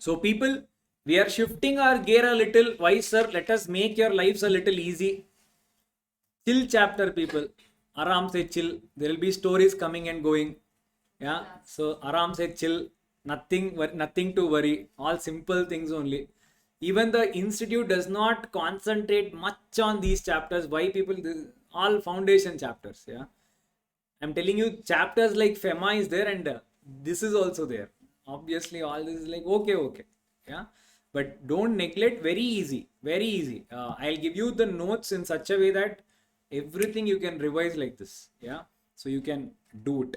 So people, we are shifting our gear a little. Why, sir? Let us make your lives a little easy. Chill chapter, people. Aram se chill. There will be stories coming and going. Yeah. So aram se chill. Nothing to worry. All simple things only. Even the institute does not concentrate much on these chapters. Why people? All foundation chapters. Yeah. I'm telling you, chapters like FEMA is there, and this is also there. Obviously, all this is like okay, yeah. But don't neglect. Very easy, very easy. I'll give you the notes in such a way that everything you can revise like this, yeah. So you can do it.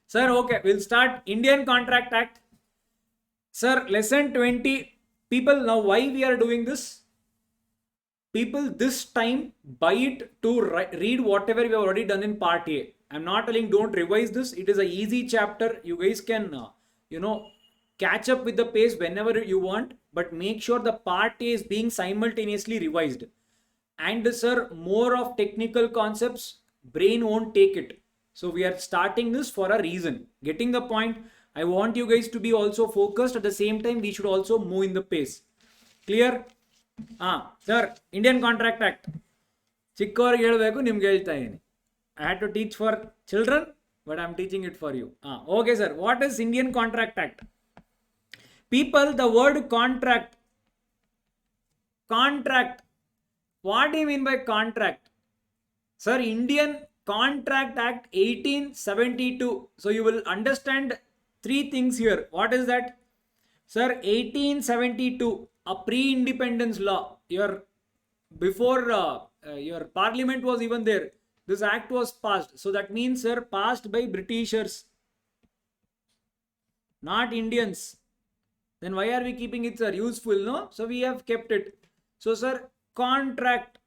Sir, okay, we'll start. Indian Contract Act. Sir, lesson 20. People, now why we are doing this? People, this time buy it to read whatever we have already done in part A. I'm not telling don't revise this. It is a easy chapter. You guys can, catch up with the pace whenever you want, but make sure the part A is being simultaneously revised. And sir, more of technical concepts, brain won't take it. So we are starting this for a reason. Getting the point? I want you guys to be also focused. At the same time, we should also move in the pace. Clear? Sir, Indian Contract Act. ಚಿಕ್ಕವರಿಗೆ ಹೇಳಬೇಕು ನಿಮ್ಗೆ ಹೇಳ್ತಾ ಇದೀನಿ. I had to teach for children, but I'm teaching it for you. Okay, sir. What is Indian Contract Act? People, the word contract. What do you mean by contract? Sir, Indian Contract Act 1872. So you will understand three things here. What is that? Sir, 1872, a pre-independence law. Before your parliament was even there, this act was passed. So that means, sir, passed by Britishers, not Indians. Then why are we keeping it, sir? Useful, no? So we have kept it. So, sir, contract.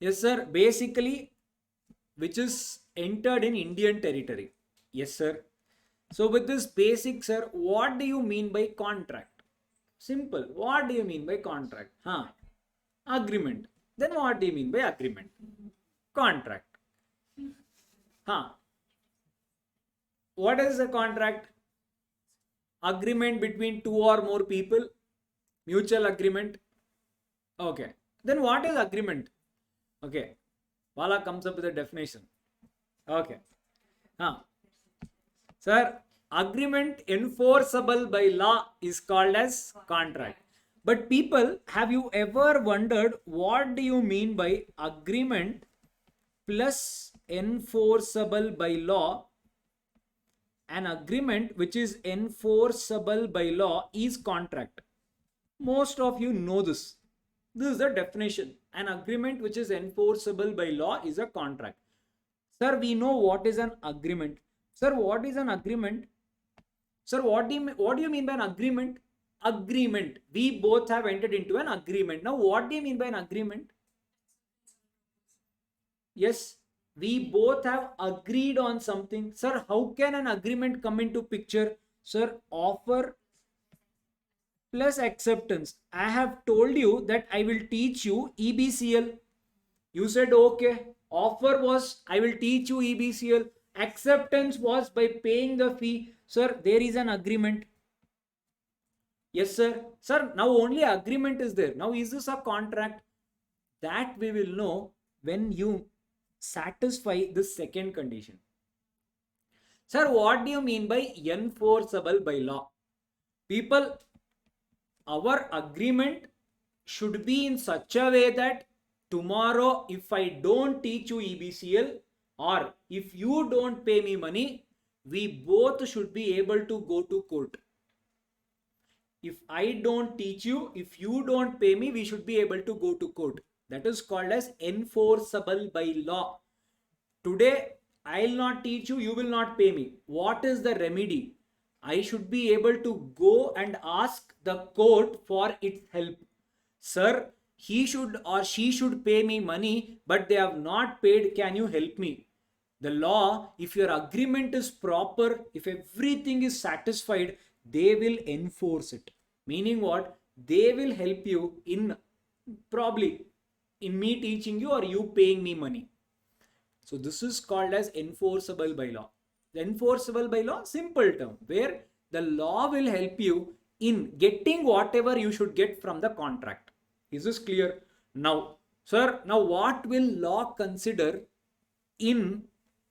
Yes, sir. Basically, which is entered in Indian territory. Yes, sir. So with this basic, sir, what do you mean by contract? Simple. What do you mean by contract? Agreement. Then what do you mean by agreement? Contract. What is a contract? Agreement between two or more people. Mutual agreement. Okay. Then what is agreement? Okay. Bala comes up with a definition. Okay. Sir, agreement enforceable by law is called as contract. But people, have you ever wondered what do you mean by agreement plus enforceable by law? An agreement which is enforceable by law is contract. Most of you know this. This is the definition. An agreement which is enforceable by law is a contract. Sir, we know what is an agreement. Sir, what is an agreement? Sir, what do you mean by an agreement? Agreement. We both have entered into an agreement. Now, what do you mean by an agreement? Yes, we both have agreed on something. Sir, how can an agreement come into picture? Sir, offer plus acceptance. I have told you that I will teach you EBCL. You said okay. Offer was I will teach you EBCL. Acceptance was by paying the fee. Sir, there is an agreement. Yes, sir. Sir, now only agreement is there. Now, is this a contract? That we will know when you satisfy this second condition. Sir, what do you mean by enforceable by law? People, our agreement should be in such a way that tomorrow, if I don't teach you EBCL, or if you don't pay me money, we both should be able to go to court. If I don't teach you, if you don't pay me, we should be able to go to court. That is called as enforceable by law. Today, I'll not teach you, you will not pay me. What is the remedy? I should be able to go and ask the court for its help. Sir, he should or she should pay me money, but they have not paid. Can you help me? The law, if your agreement is proper, if everything is satisfied, they will enforce it. Meaning what? They will help you in probably in me teaching you or you paying me money. So this is called as enforceable by law. The enforceable by law, simple term, where the law will help you in getting whatever you should get from the contract. Is this clear? Now, sir, now what will law consider in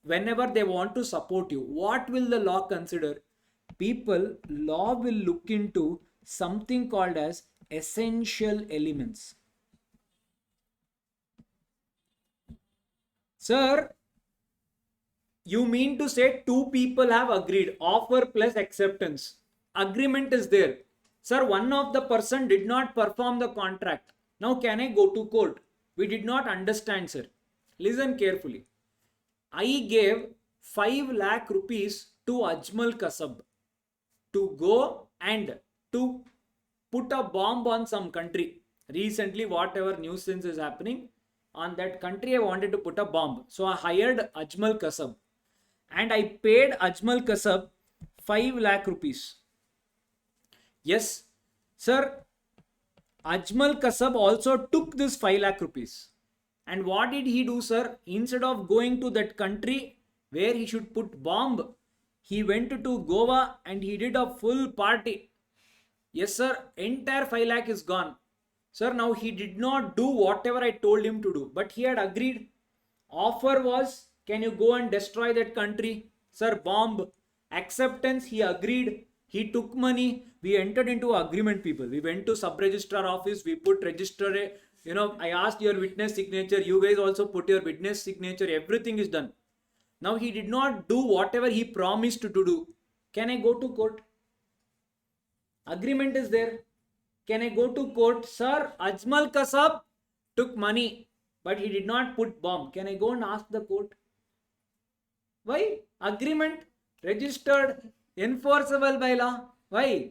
whenever they want to support you? What will the law consider? People, law will look into something called as essential elements. Sir, you mean to say two people have agreed, offer plus acceptance. Agreement is there. Sir, one of the person did not perform the contract. Now can I go to court? We did not understand, sir. Listen carefully. I gave 5 lakh rupees to Ajmal Kasab to go and to put a bomb on some country. Recently, whatever nuisance is happening on that country, I wanted to put a bomb. So I hired Ajmal Kasab and I paid Ajmal Kasab 5 lakh rupees. Yes, sir, Ajmal Kasab also took this 5 lakh rupees. And what did he do, sir? Instead of going to that country where he should put bomb, he went to Goa and he did a full party. Yes, sir, entire 5 lakh is gone. Sir, now he did not do whatever I told him to do, but he had agreed. Offer was, can you go and destroy that country? Sir, bomb. Acceptance, he agreed. He took money. We entered into agreement, people. We went to sub-registrar office. We put register. I asked your witness signature. You guys also put your witness signature. Everything is done. Now he did not do whatever he promised to do. Can I go to court? Agreement is there. Can I go to court? Sir, Ajmal Kasab took money, but he did not put bomb. Can I go and ask the court? Why? Agreement, registered, enforceable by law. Why?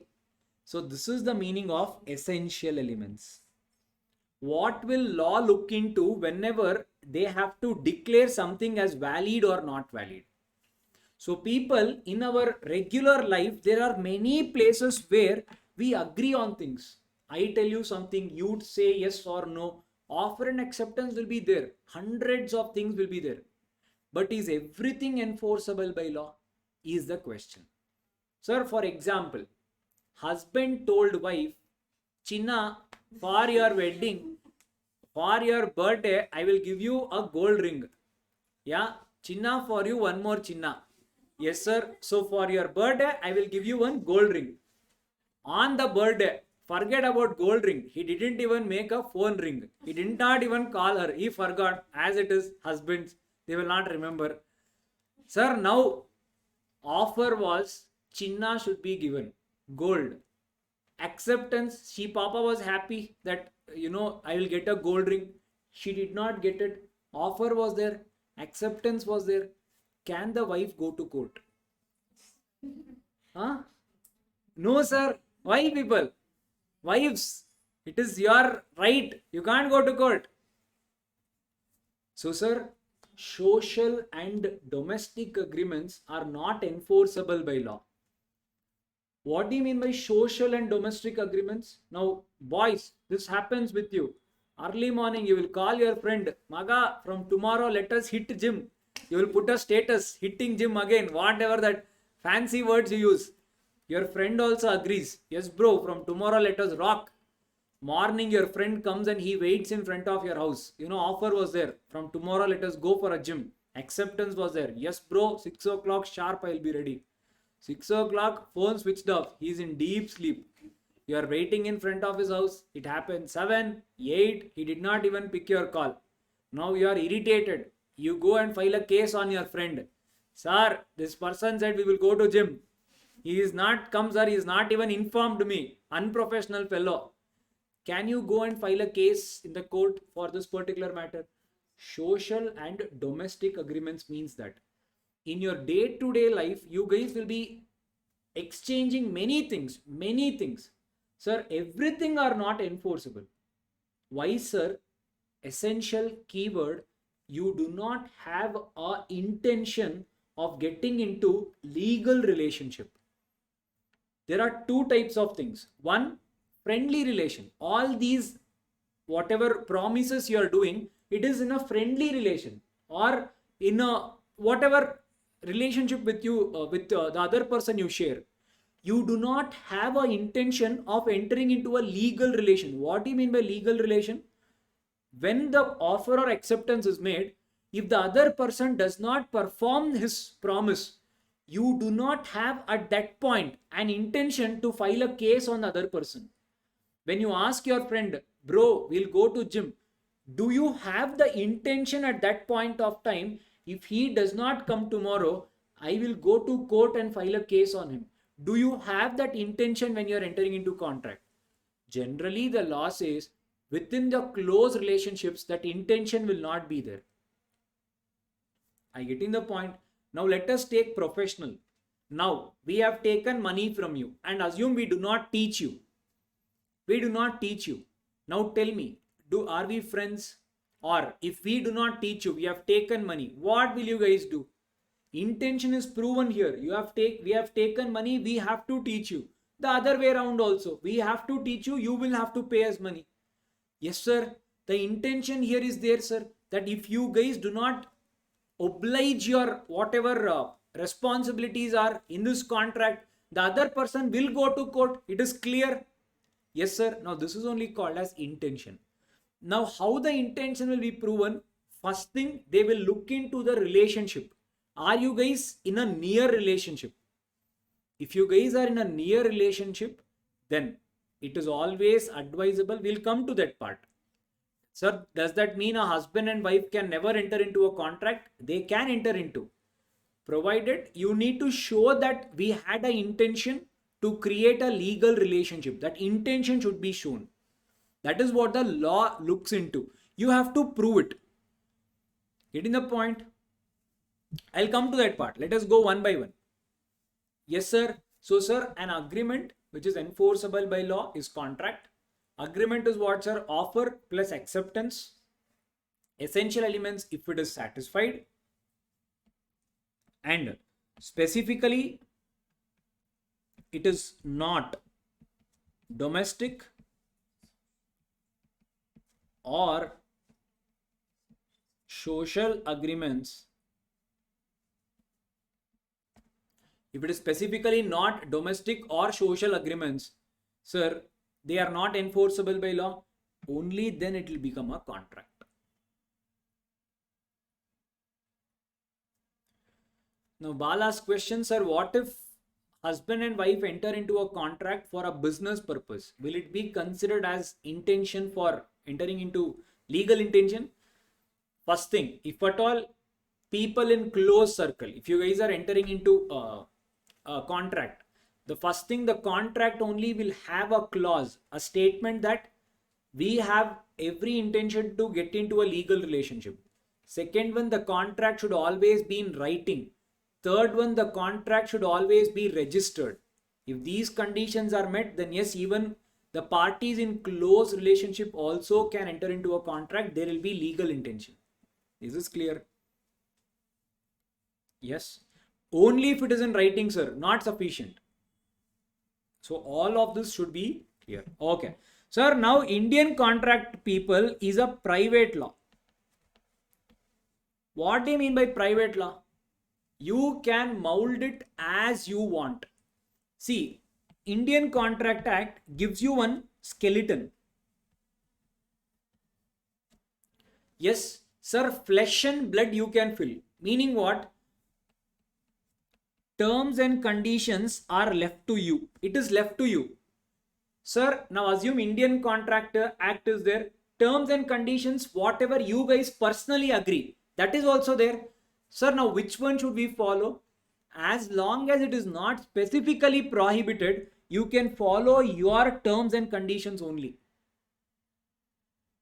So this is the meaning of essential elements. What will law look into whenever they have to declare something as valid or not valid? So people, in our regular life, there are many places where we agree on things. I tell you something, you'd say yes or no. Offer and acceptance will be there. Hundreds of things will be there. But is everything enforceable by law? Is the question. Sir, for example, husband told wife, Chinna, for your wedding, for your birthday, I will give you a gold ring. Yeah, Chinna, for you one more Chinna. Yes, sir. So for your birthday, I will give you one gold ring. On the birthday, forget about gold ring. He didn't even make a phone ring. He did not even call her. He forgot. As it is, husbands, they will not remember. Sir, now offer was Chinna should be given. Gold. Acceptance. She Papa was happy that, I will get a gold ring. She did not get it. Offer was there. Acceptance was there. Can the wife go to court? Huh? No, sir. Why, people? Wives, it is your right. You can't go to court. So, sir, social and domestic agreements are not enforceable by law. What do you mean by social and domestic agreements? Now, boys, this happens with you. Early morning, you will call your friend, Maga, from tomorrow, let us hit gym. You will put a status, hitting gym again, whatever that fancy words you use. Your friend also agrees. Yes, bro, from tomorrow, let us rock. Morning, your friend comes and he waits in front of your house. Offer was there. From tomorrow, let us go for a gym. Acceptance was there. Yes, bro, 6 o'clock sharp, I'll be ready. 6 o'clock, phone switched off. He's in deep sleep. You are waiting in front of his house. It happened 7, 8. He did not even pick your call. Now you are irritated. You go and file a case on your friend. Sir, this person said we will go to gym. He is not come, sir. He is not even informed me. Unprofessional fellow. Can you go and file a case in the court for this particular matter? Social and domestic agreements means that in your day-to-day life, you guys will be exchanging many things. Sir, everything are not enforceable. Why, sir? Essential keyword, you do not have a intention of getting into legal relationship. There are two types of things. One, friendly relation. All these, whatever promises you are doing, it is in a friendly relation or in a whatever relationship with you, with the other person you share. You do not have an intention of entering into a legal relation. What do you mean by legal relation? When the offer or acceptance is made, if the other person does not perform his promise, you do not have at that point an intention to file a case on the other person. When you ask your friend, bro, we'll go to gym, do you have the intention at that point of time, if he does not come tomorrow, I will go to court and file a case on him? Do you have that intention when you are entering into contract? Generally, the law says within the close relationships, that intention will not be there. I getting the point? Now let us take professional. Now we have taken money from you and assume we do not teach you. We do not teach you. Now tell me, are we friends? Or if we do not teach you, we have taken money, what will you guys do? Intention is proven here. We have taken money, we have to teach you. The other way around also, we have to teach you, you will have to pay us money. Yes, sir. The intention here is there, sir, that if you guys do not oblige your whatever responsibilities are in this contract, the other person will go to court. It is clear. Yes, sir. Now this is only called as intention. Now how the intention will be proven? First thing, they will look into the relationship. Are you guys in a near relationship? If you guys are in a near relationship, then it is always advisable. We'll come to that part. Sir, does that mean a husband and wife can never enter into a contract? They can enter into, provided you need to show that we had an intention to create a legal relationship. That intention should be shown. That is what the law looks into. You have to prove it. Getting the point? I'll come to that part. Let us go one by one. Yes, sir. So, sir, an agreement which is enforceable by law is contract. Agreement is what, sir? Offer plus acceptance. Essential elements if it is satisfied. And specifically, it is not domestic or social agreements. If it is specifically not domestic or social agreements, sir, they are not enforceable by law. Only then it will become a contract. Now, Bala's question, sir, what if husband and wife enter into a contract for a business purpose? Will it be considered as intention for entering into legal intention? First thing, if at all people in close circle, if you guys are entering into a contract, the first thing, the contract only will have a clause, a statement that we have every intention to get into a legal relationship. Second one, the contract should always be in writing. Third one, the contract should always be registered. If these conditions are met, then yes, even the parties in close relationship also can enter into a contract. There will be legal intention. Is this clear? Yes. Only if it is in writing, sir, not sufficient. So all of this should be clear. Okay. Sir, now Indian contract people is a private law. What do you mean by private law? You can mold it as you want. See, Indian Contract Act gives you one skeleton. Yes, sir, flesh and blood you can fill. Meaning what? Terms and conditions are left to you. It is left to you. Sir, now assume Indian Contract Act is there. Terms and conditions, whatever you guys personally agree, that is also there. Sir, now which one should we follow? As long as it is not specifically prohibited, you can follow your terms and conditions only.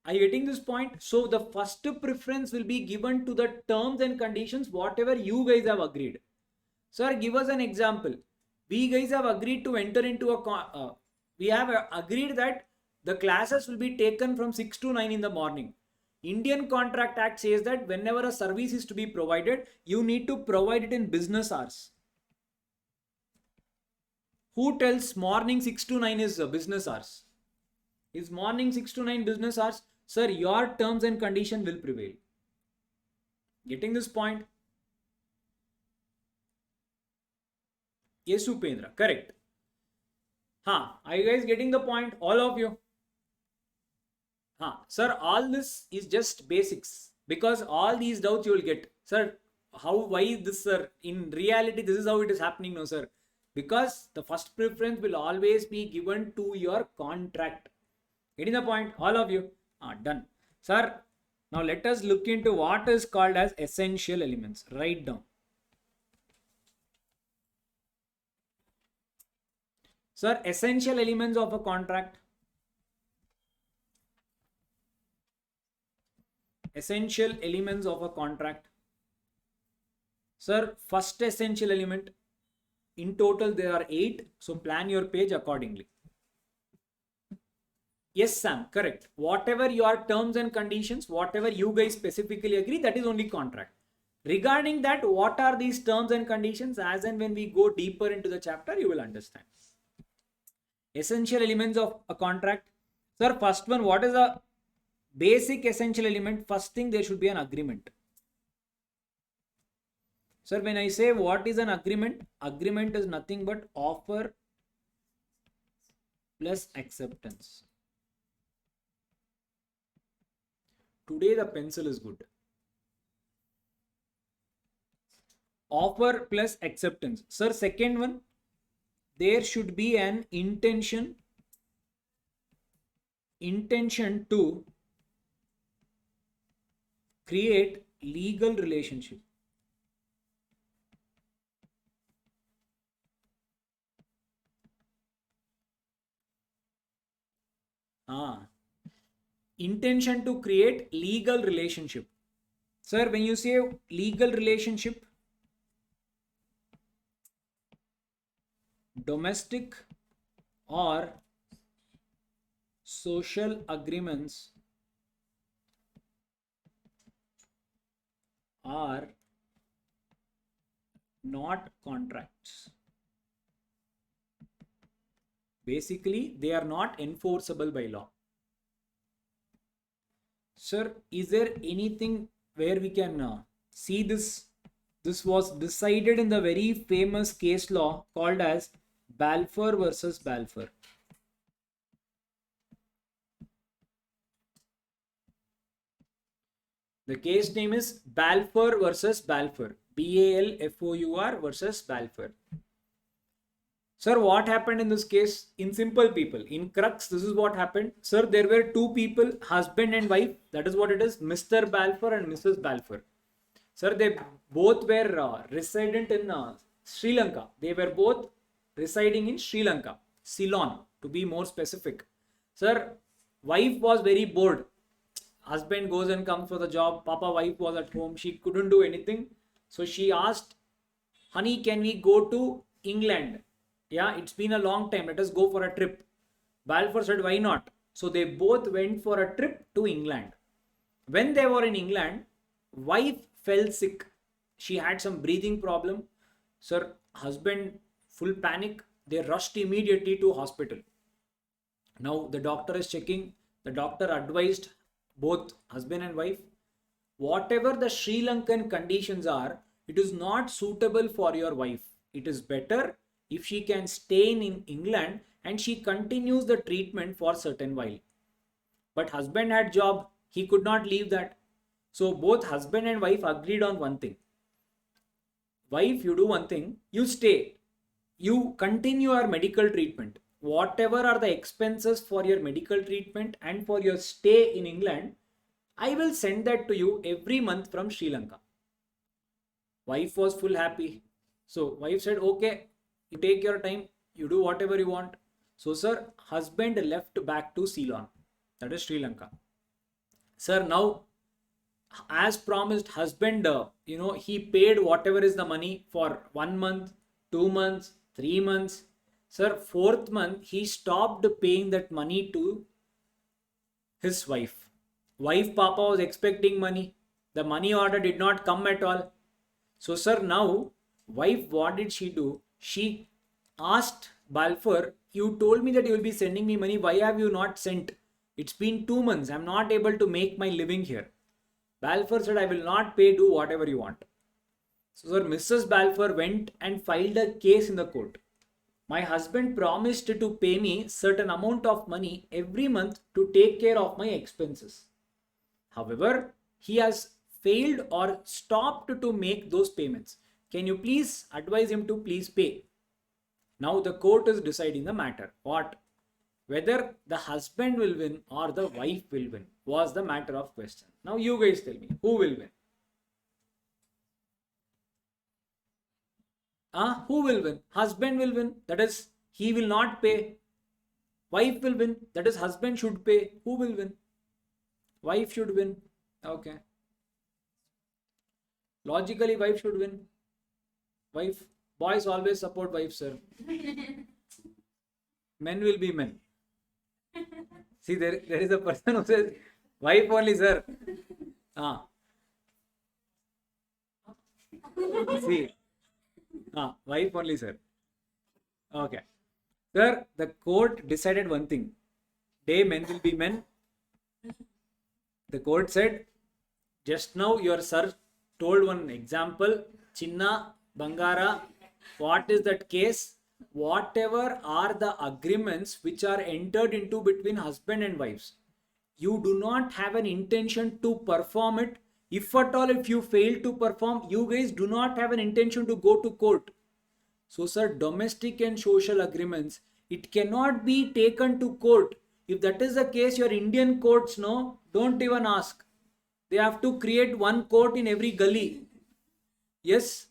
Are you getting this point? So the first preference will be given to the terms and conditions, whatever you guys have agreed. Sir, give us an example. We guys have agreed to enter into we have agreed that the classes will be taken from 6 to 9 in the morning. Indian Contract Act says that whenever a service is to be provided, you need to provide it in business hours. Who tells morning 6 to 9 is business hours? Is morning 6 to 9 business hours? Sir, your terms and condition will prevail. Getting this point? Yes, Upendra, correct. Are you guys getting the point? All of you? Sir, all this is just basics because all these doubts you will get. Sir, how, why this, sir? In reality, this is how it is happening, no, sir. Because the first preference will always be given to your contract. Getting the point? All of you? Done. Sir, now let us look into what is called as essential elements. Write down. Sir, essential elements of a contract. Essential elements of a contract. Sir, first essential element, in total there are 8, so plan your page accordingly. Yes, Sam, correct. Whatever your terms and conditions, whatever you guys specifically agree, that is only contract. Regarding that, what are these terms and conditions? As and when we go deeper into the chapter, you will understand. Essential elements of a contract. Sir, first one, what is a basic essential element? First thing, there should be an agreement. Sir, when I say what is an agreement, agreement is nothing but offer plus acceptance. Today the pencil is good. Offer plus acceptance. Sir, second one, there should be an intention to create legal relationship. Intention to create legal relationship. Sir, when you say legal relationship, domestic or social agreements are not contracts. Basically, they are not enforceable by law. Sir, is there anything where we can see this? This was decided in the very famous case law called as Balfour versus Balfour. The case name is Balfour versus Balfour. Balfour versus Balfour. Sir, what happened in this case? In simple people, in crux, this is what happened. Sir, there were two people, husband and wife. That is what it is, Mr. Balfour and Mrs. Balfour. Sir, they both were resident in Sri Lanka. They were both residing in Sri Lanka, Ceylon, to be more specific. Sir, wife was very bored. Husband goes and comes for the job. Papa, wife was at home. She couldn't do anything. So she asked, honey, can we go to England? Yeah, it's been a long time. Let us go for a trip. Balfour said, why not? So they both went for a trip to England. When they were in England, wife fell sick. She had some breathing problem. Sir, husband, full panic. They rushed immediately to hospital. Now the doctor is checking. The doctor advised both husband and wife, whatever the Sri Lankan conditions are, it is not suitable for your wife. It is better if she can stay in England and she continues the treatment for certain while. But husband had job, he could not leave that. So both husband and wife agreed on one thing. Wife, you do one thing, you stay, you continue your medical treatment. Whatever are the expenses for your medical treatment and for your stay in England, I will send that to you every month from Sri Lanka. Wife was full happy. So wife said, okay, you take your time, you do whatever you want. So sir, husband left back to Ceylon, that is Sri Lanka. Sir, now as promised, husband, he paid whatever is the money for 1 month, 2 months, 3 months. Sir, 4th month, he stopped paying that money to his wife. Wife, Papa was expecting money. The money order did not come at all. So, sir, now, wife, what did she do? She asked Balfour, you told me that you will be sending me money. Why have you not sent? It's been 2 months. I'm not able to make my living here. Balfour said, I will not pay, do whatever you want. So, sir, Mrs. Balfour went and filed a case in the court. My husband promised to pay me certain amount of money every month to take care of my expenses. However, he has failed or stopped to make those payments. Can you please advise him to please pay? Now the court is deciding the matter. What? Whether the husband will win or the wife will win was the matter of question. Now you guys tell me, who will win? Who will win? Husband will win. That is, he will not pay. Wife will win. That is, husband should pay. Who will win? Wife should win. Okay. Logically, wife should win. Wife. Boys always support wife, sir. Men will be men. See, there is a person who says, wife only, sir. See. Wife only, sir. Okay. Sir, the court decided one thing. Day men will be men. The court said, just now your sir told one example, Chinna, Bangara. What is that case? Whatever are the agreements which are entered into between husband and wives, you do not have an intention to perform it. If at all, if you fail to perform, you guys do not have an intention to go to court. So, sir, domestic and social agreements, it cannot be taken to court. If that is the case, your Indian courts, no, don't even ask. They have to create one court in every gully. Yes.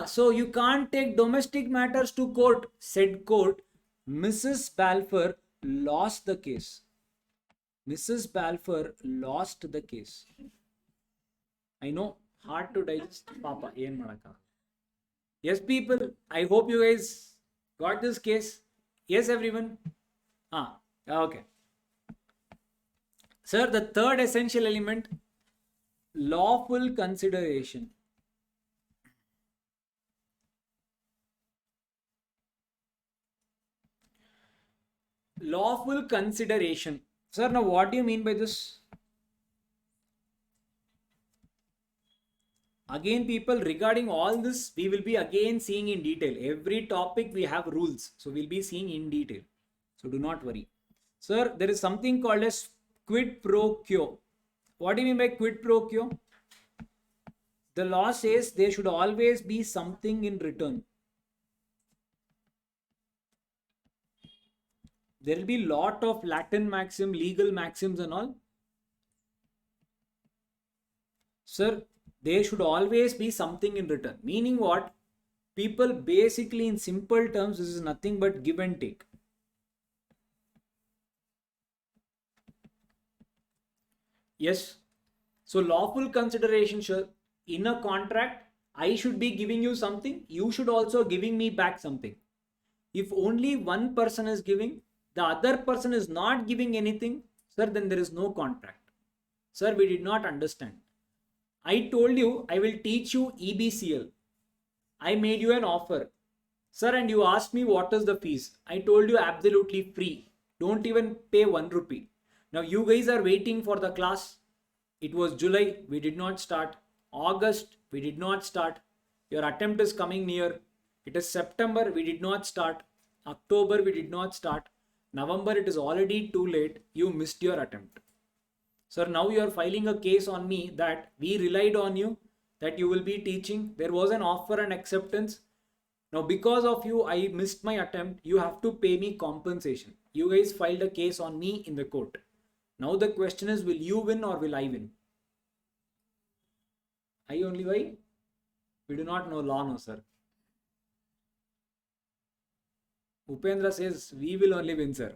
So you can't take domestic matters to court. Said court, Mrs. Balfour lost the case. Mrs. Balfour lost the case. I know, hard to digest. Papa, yen madaka. Yes, people, I hope you guys got this case. Yes, everyone. Okay. Sir, the third essential element, lawful consideration. Lawful consideration. Sir, now what do you mean by this? Again, people, regarding all this, we will be again seeing in detail. Every topic we have rules. So we'll be seeing in detail. So do not worry. Sir, there is something called as quid pro quo. What do you mean by quid pro quo? The law says there should always be something in return. There will be lot of Latin maxim, legal maxims and all. Sir, there should always be something in return. Meaning what? People basically in simple terms, this is nothing but give and take. Yes. So lawful consideration, sir, in a contract, I should be giving you something. You should also giving me back something. If only one person is giving, the other person is not giving anything, sir, then there is no contract. Sir, we did not understand. I told you I will teach you EBCL. I made you an offer. Sir, and you asked me what is the fees. I told you absolutely free. Don't even pay 1 rupee. Now you guys are waiting for the class. It was July, we did not start. August, we did not start. Your attempt is coming near. It is September, we did not start. October, we did not start. November, it is already too late. You missed your attempt. Sir, now you are filing a case on me that we relied on you, that you will be teaching. There was an offer and acceptance. Now, because of you, I missed my attempt. You have to pay me compensation. You guys filed a case on me in the court. Now the question is, will you win or will I win? I only why? We do not know law, no, sir. Upendra says, we will only win, sir.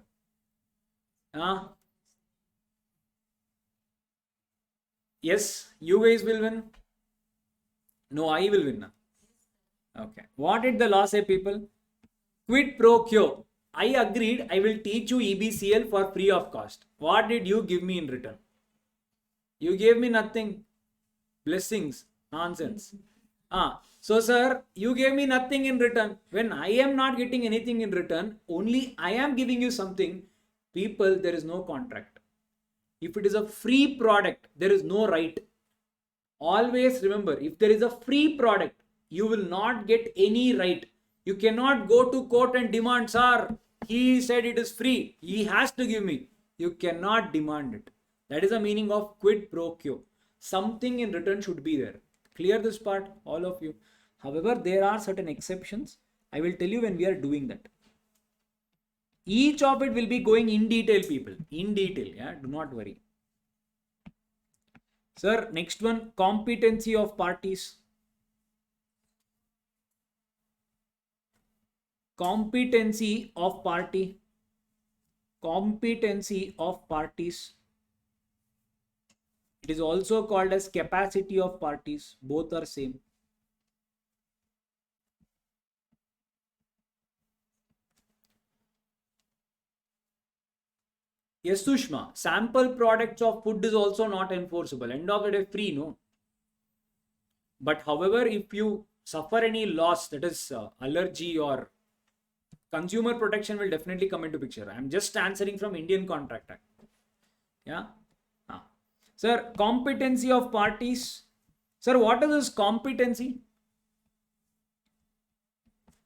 Yes, you guys will win. No, I will win. Okay. What did the law say, people? Quid pro quo. I agreed I will teach you EBCL for free of cost. What did you give me in return? You gave me nothing. Blessings. Nonsense. So, sir, you gave me nothing in return. When I am not getting anything in return, only I am giving you something. People, there is no contract. If it is a free product, there is no right. Always remember, if there is a free product, you will not get any right. You cannot go to court and demand, sir, he said it is free, he has to give me. You cannot demand it. That is the meaning of quid pro quo. Something in return should be there. Clear this part, all of you. However, there are certain exceptions. I will tell you when we are doing that. Each of it will be going in detail, people. In detail, yeah. Do not worry. Sir, next one, competency of parties. Competency of party. Competency of parties. It is also called as capacity of parties. Both are same. Yes, Sushma, sample products of food is also not enforceable. End of the day, free, no. But however, if you suffer any loss, that is allergy or consumer protection will definitely come into picture. I am just answering from Indian Contract Act. Yeah. Sir, competency of parties. Sir, what is this competency?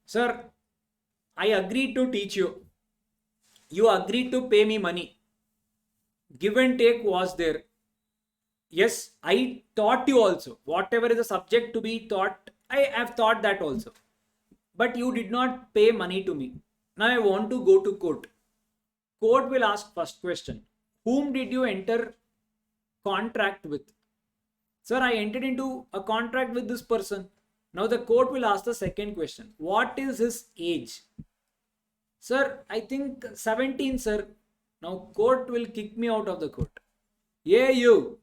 Sir, I agreed to teach you. You agreed to pay me money. Give and take was there. Yes, I taught you also. Whatever is the subject to be taught, I have taught that also. But you did not pay money to me. Now I want to go to court. Court will ask first question. Whom did you enter contract with? Sir, I entered into a contract with this person. Now the court will ask the second question. What is his age? Sir, I think 17, sir. Now court will kick me out of the court. Yeah, you.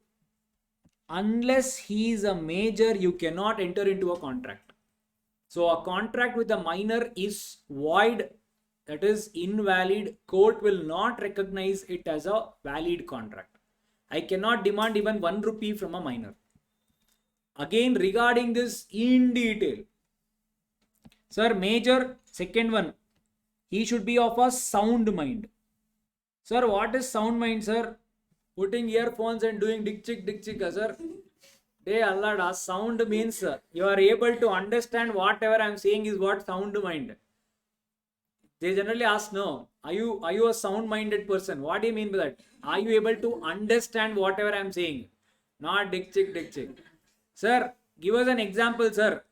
Unless he is a major, you cannot enter into a contract. So a contract with a minor is void, that is invalid. Court will not recognize it as a valid contract. I cannot demand even 1 rupee from a minor. Again, regarding this in detail. Sir, major, second one, he should be of a sound mind. Sir, what is sound mind, sir? Putting earphones and doing dick chick, sir. Hey Allah, sound means you are able to understand whatever I am saying is what sound mind. They generally ask, no, are you a sound minded person? What do you mean by that? Are you able to understand whatever I am saying? Not dick chick. Sir, give us an example, sir.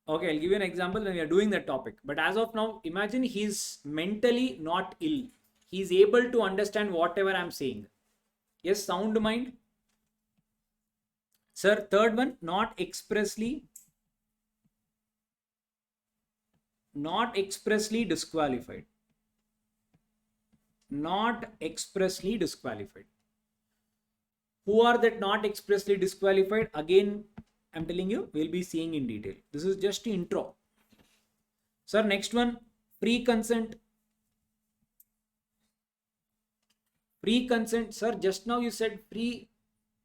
Okay, I'll give you an example when we are doing that topic. But as of now, imagine he's mentally not ill. He's able to understand whatever I'm saying. Yes, sound mind. Sir, third one, not expressly disqualified. Not expressly disqualified. Who are that not expressly disqualified? Again, I'm telling you, we'll be seeing in detail. This is just the intro. Sir, next one, free consent. Free consent. Sir, just now you said free.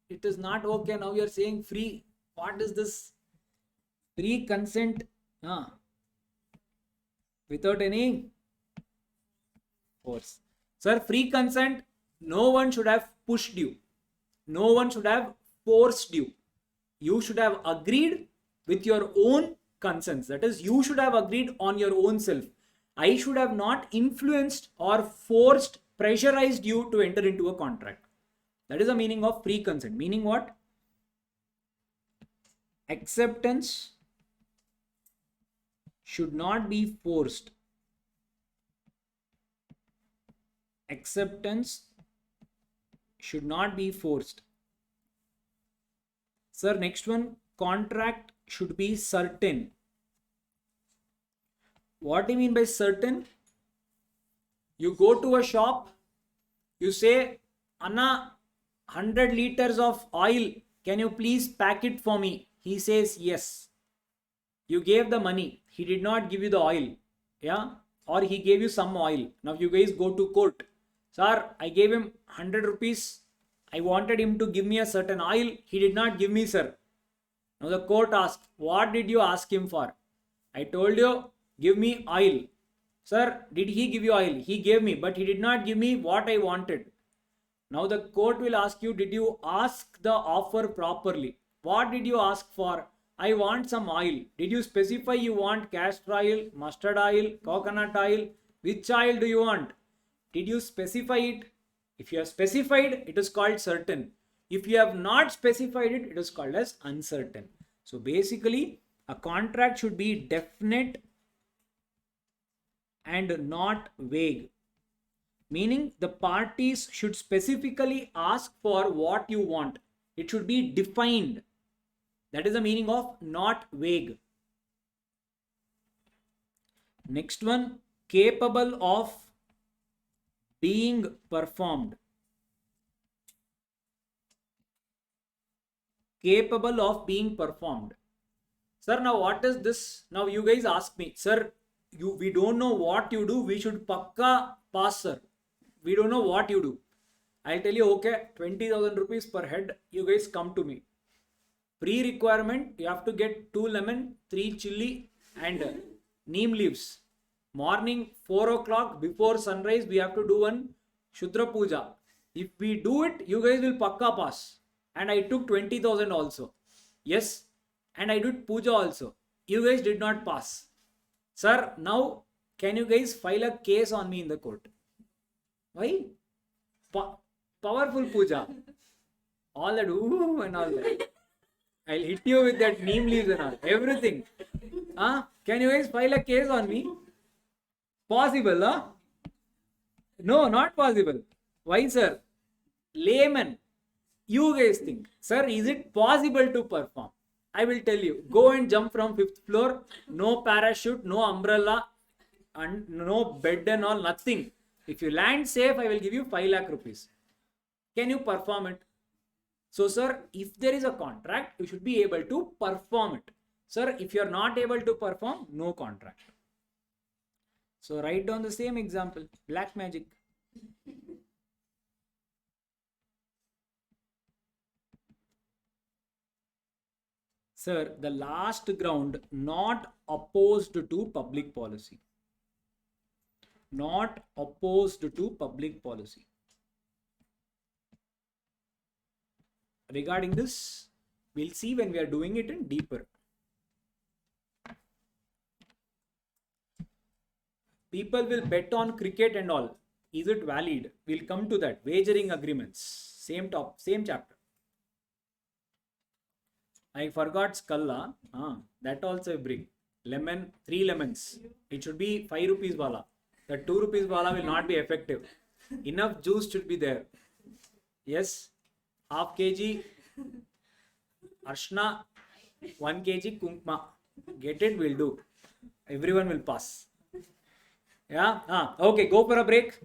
It is not okay. Now you are saying free. What is this? Free consent. Without any force. Sir, free consent. No one should have pushed you. No one should have forced you. You should have agreed with your own consents. That is, you should have agreed on your own self. I should have not influenced or forced, pressurized you to enter into a contract. That is the meaning of free consent. Meaning what? Acceptance should not be forced. Acceptance should not be forced. Sir, next one, contract should be certain. What do you mean by certain? You go to a shop, you say, Anna, 100 liters of oil, can you please pack it for me? He says yes. You gave the money, he did not give you the oil, yeah, or he gave you some oil. Now you guys go to court. Sir, I gave him 100 rupees. I wanted him to give me a certain oil. He did not give me, sir. Now the court asked, what did you ask him for? I told you, give me oil. Sir, did he give you oil? He gave me, but he did not give me what I wanted. Now the court will ask you, did you ask the offer properly? What did you ask for? I want some oil. Did you specify you want castor oil, mustard oil, coconut oil? Which oil do you want? Did you specify it? If you have specified, it is called certain. If you have not specified it, it is called as uncertain. So basically, a contract should be definite and not vague. Meaning the parties should specifically ask for what you want. It should be defined. That is the meaning of not vague. Next one, capable of being performed. Capable of being performed. Sir, now what is this? Now you guys ask me, sir, we don't know what you do. We should pakka pass, sir. We don't know what you do. I'll tell you, okay, 20,000 rupees per head. You guys come to me. Pre-requirement, you have to get 2 lemon, 3 chili and neem leaves. Morning 4 o'clock before sunrise, we have to do one Shudra Puja. If we do it, you guys will pakka pass. And I took 20,000 also. Yes. And I did puja also. You guys did not pass. Sir, now can you guys file a case on me in the court? Why? Powerful puja. All that ooh and all that. I'll hit you with that neem leaves and all. Everything. Can you guys file a case on me? Possible, huh? No, not possible. Why, sir? Layman. You guys think, sir, is it possible to perform? I will tell you, go and jump from 5th floor, no parachute, no umbrella, and no bed and all, nothing. If you land safe, I will give you 5 lakh rupees. Can you perform it? So, sir, if there is a contract, you should be able to perform it. Sir, if you are not able to perform, no contract. So, write down the same example, black magic. Sir, the last ground, not opposed to public policy. Not opposed to public policy. Regarding this, we'll see when we are doing it in deeper. People will bet on cricket and all. Is it valid? We'll come to that. Wagering agreements. Same chapter. I forgot Skalla. That also I bring. Lemon, 3 lemons. It should be 5 rupees wala. The 2 rupees wala will not be effective. Enough juice should be there. Yes. Half kg Arshna, 1 kg Kunkma. Get it? We'll do. Everyone will pass. Yeah. Okay. Go for a break.